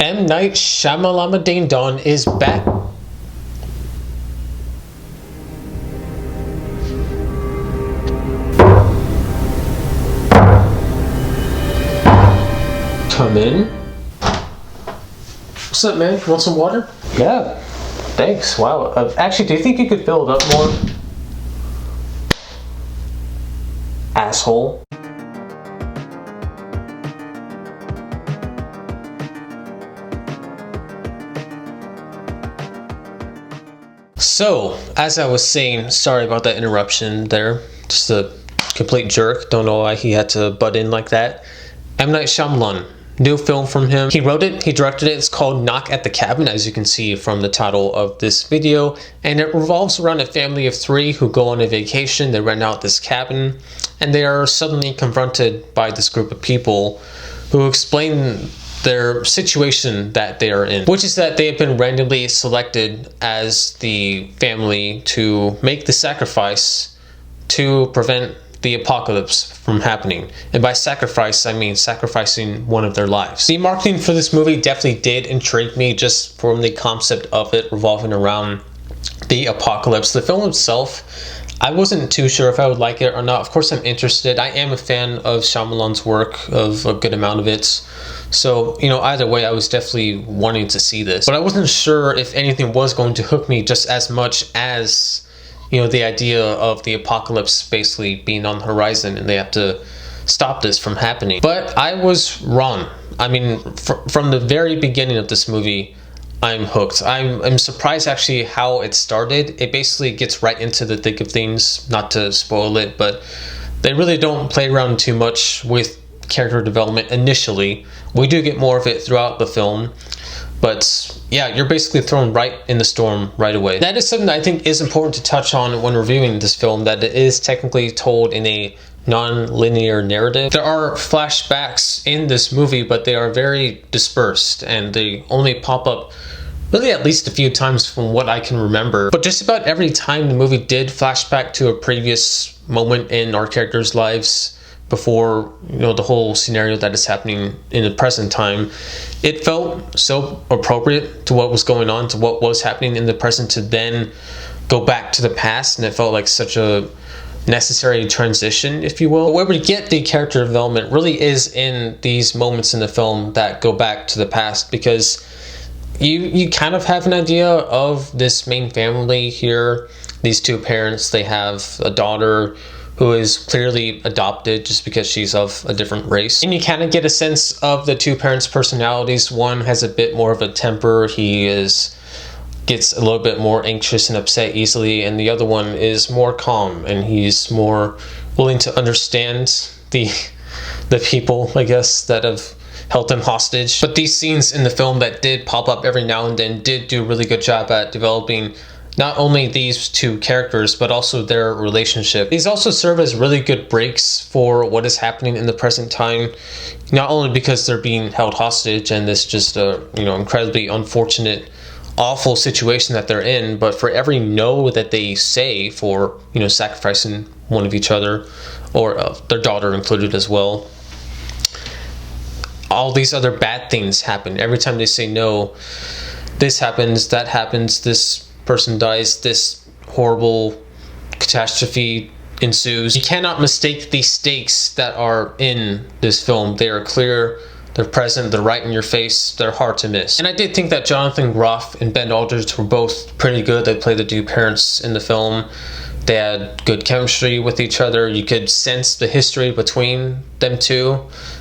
M. Night Shyamalan Ding Dong is back. Come in. What's up, man? Want some water? Yeah. Thanks. Wow. Actually, do you think you could fill it up more? Asshole. So, as I was saying, sorry about that interruption there. Just a complete jerk. Don't know why he had to butt in like that. M. Night Shyamalan. New film from him. He wrote it, he directed it. It's called Knock at the Cabin, as you can see from the title of this video. And it revolves around a family of three who go on a vacation. They rent out this cabin, and they are suddenly confronted by this group of people who explain their situation that they are in, which is that they have been randomly selected as the family to make the sacrifice to prevent the apocalypse from happening. And by sacrifice, I mean sacrificing one of their lives. The marketing for this movie definitely did intrigue me, just from the concept of it revolving around the apocalypse. The film itself, I wasn't too sure if I would like it or not. Of course, I'm interested. I am a fan of Shyamalan's work, of a good amount of it. So, you know, either way, I was definitely wanting to see this. But I wasn't sure if anything was going to hook me just as much as, you know, the idea of the apocalypse basically being on the horizon and they have to stop this from happening. But I was wrong. I mean, from the very beginning of this movie, I'm hooked. I'm surprised actually how it started. It basically gets right into the thick of things, not to spoil it, but they really don't play around too much with character development initially. We do get more of it throughout the film, but yeah, you're basically thrown right in the storm right away. That is something that I think is important to touch on when reviewing this film, that it is technically told in a non-linear narrative. There are flashbacks in this movie, but they are very dispersed and they only pop up really at least a few times from what I can remember. But just about every time the movie did flashback to a previous moment in our characters' lives before, you know, the whole scenario that is happening in the present time, it felt so appropriate to what was going on, to what was happening in the present, to then go back to the past, and it felt like such a necessary transition, if you will. But where we get the character development really is in these moments in the film that go back to the past, because you kind of have an idea of this main family here. These two parents, they have a daughter who is clearly adopted just because she's of a different race. And you kind of get a sense of the two parents' personalities. One has a bit more of a temper. He gets a little bit more anxious and upset easily, and the other one is more calm and he's more willing to understand the people, I guess, that have held him hostage. But these scenes in the film that did pop up every now and then did do a really good job at developing not only these two characters, but also their relationship. These also serve as really good breaks for what is happening in the present time, not only because they're being held hostage and this just a, you know, incredibly unfortunate, awful situation that they're in, but for every no that they say for, you know, sacrificing one of each other, or their daughter included as well, all these other bad things happen. Every time they say no, this happens, that happens, this person dies, this horrible catastrophe ensues. You cannot mistake the stakes that are in this film. They are clear, they're present, they're right in your face, they're hard to miss. And I did think that Jonathan Groff and Ben Aldridge were both pretty good. They played the two parents in the film. They had good chemistry with each other. You could sense the history between them two,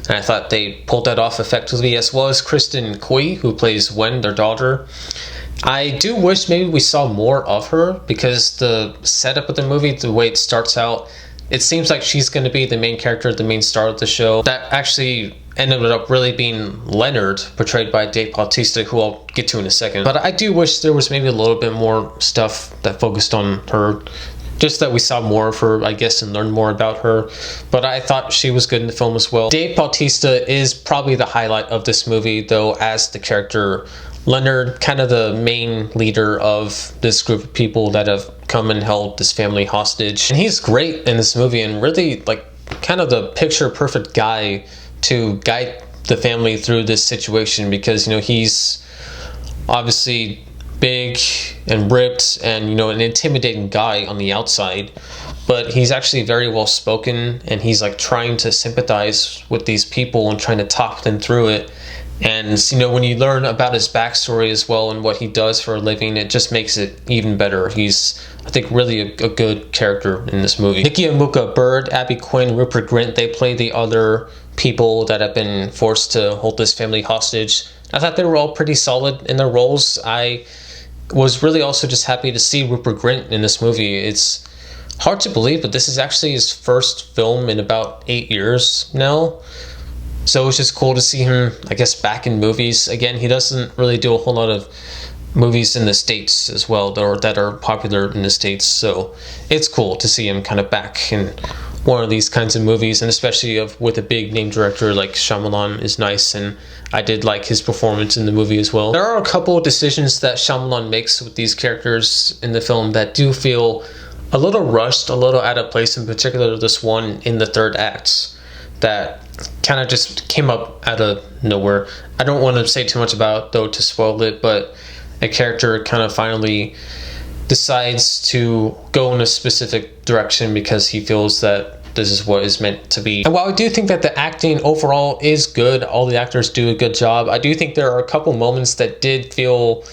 and I thought they pulled that off effectively, as well as Kristen Cui, who plays Wen, their daughter. I do wish maybe we saw more of her, because the setup of the movie, the way it starts out, it seems like she's going to be the main character, the main star of the show. That actually ended up really being Leonard, portrayed by Dave Bautista, who I'll get to in a second. But I do wish there was maybe a little bit more stuff that focused on her, just that we saw more of her, I guess, and learned more about her. But I thought she was good in the film as well. Dave Bautista is probably the highlight of this movie, though, as the character Leonard, kind of the main leader of this group of people that have come and held this family hostage. And he's great in this movie, and really, like, kind of the picture perfect guy to guide the family through this situation, because he's obviously big and ripped and an intimidating guy on the outside, but he's actually very well spoken, and he's like trying to sympathize with these people and trying to talk them through it. And when you learn about his backstory as well and what he does for a living, it just makes it even better. He's, I think, really a good character in this movie. Nikki Amuka Bird, Abby Quinn, Rupert Grint, they play the other people that have been forced to hold this family hostage. I thought they were all pretty solid in their roles. I was really also just happy to see Rupert Grint in this movie. It's hard to believe, but this is actually his first film in about 8 years now. So it was just cool to see him, I guess, back in movies again. He doesn't really do a whole lot of movies in the States as well, or that are popular in the States. So it's cool to see him kind of back in one of these kinds of movies, and especially with a big name director like Shyamalan is nice, and I did like his performance in the movie as well. There are a couple of decisions that Shyamalan makes with these characters in the film that do feel a little rushed, a little out of place, in particular this one in the third act that kind of just came up out of nowhere. I don't want to say too much about it, though, to spoil it, but a character kind of finally decides to go in a specific direction because he feels that this is what is meant to be. And while I do think that the acting overall is good, all the actors do a good job, I do think there are a couple moments that did feel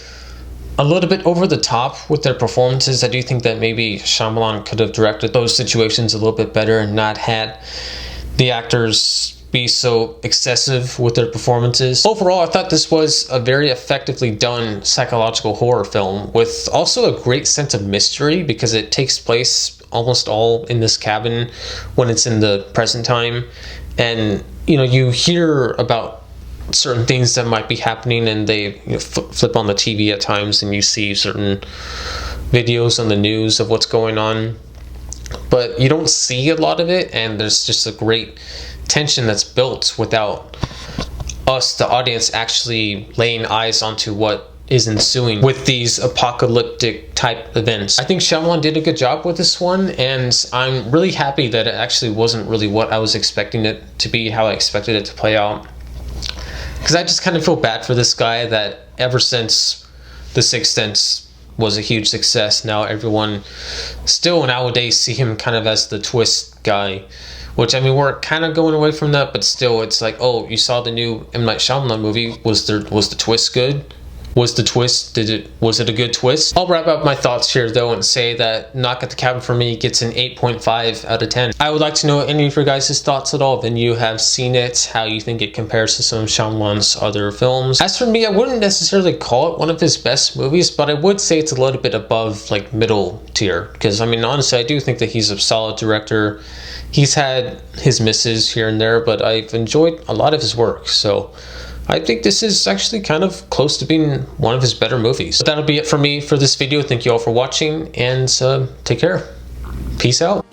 a little bit over the top with their performances. I do think that maybe Shyamalan could have directed those situations a little bit better and not had the actors be so excessive with their performances. Overall, I thought this was a very effectively done psychological horror film with also a great sense of mystery, because it takes place almost all in this cabin when it's in the present time. And you hear about certain things that might be happening, and they flip on the TV at times and you see certain videos on the news of what's going on, but you don't see a lot of it, and there's just a great tension that's built without us, the audience, actually laying eyes onto what is ensuing with these apocalyptic type events. I think Shyamalan did a good job with this one, and I'm really happy that it actually wasn't really what I was expecting it to be, how I expected it to play out. Because I just kind of feel bad for this guy that ever since The Sixth Sense was a huge success, now everyone still nowadays see him kind of as the twist guy, which, I mean, we're kind of going away from that, but still it's like, oh, you saw the new M. Night Shyamalan movie, was the twist good? Was it a good twist? I'll wrap up my thoughts here though and say that Knock at the Cabin for me gets an 8.5 out of 10. I would like to know any of your guys' thoughts at all when you have seen it, how you think it compares to some of Shyamalan's other films. As for me, I wouldn't necessarily call it one of his best movies, but I would say it's a little bit above like middle tier, because I mean, honestly, I do think that he's a solid director. He's had his misses here and there, but I've enjoyed a lot of his work, so I think this is actually kind of close to being one of his better movies. But that'll be it for me for this video. Thank you all for watching, and take care. Peace out.